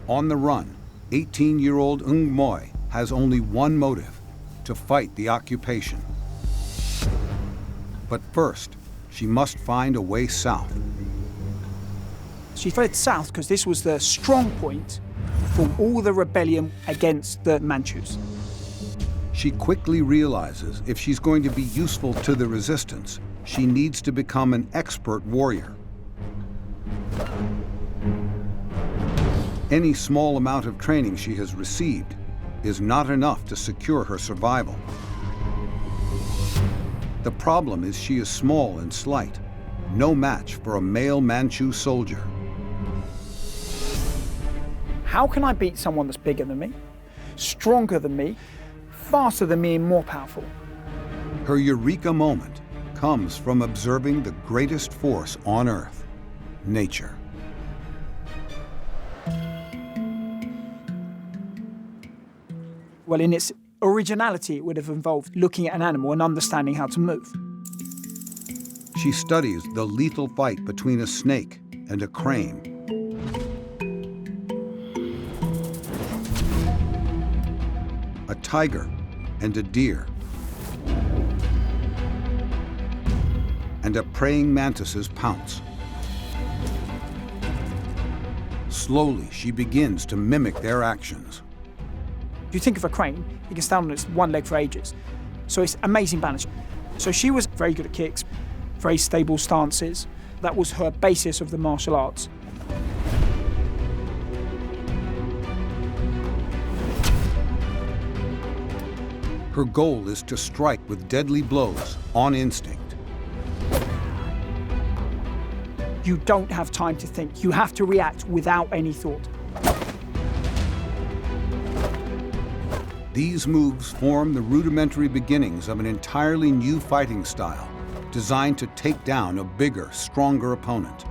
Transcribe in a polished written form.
On the run, 18-year-old Ng Moy has only one motive: to fight the occupation. But first, she must find a way south. She fled south because this was the strong point for all the rebellion against the Manchus. She quickly realizes if she's going to be useful to the resistance, she needs to become an expert warrior. Any small amount of training she has received is not enough to secure her survival. The problem is she is small and slight, no match for a male Manchu soldier. How can I beat someone that's bigger than me, stronger than me, faster than me, and more powerful? Her eureka moment comes from observing the greatest force on Earth, nature. Well, in its originality, it would have involved looking at an animal and understanding how to move. She studies the lethal fight between a snake and a crane. A tiger and a deer. And a praying mantis's pounce. Slowly, she begins to mimic their actions. If you think of a crane, it can stand on its one leg for ages. So it's amazing balance. So she was very good at kicks, very stable stances. That was her basis of the martial arts. Her goal is to strike with deadly blows on instinct. You don't have time to think. You have to react without any thought. These moves form the rudimentary beginnings of an entirely new fighting style, designed to take down a bigger, stronger opponent.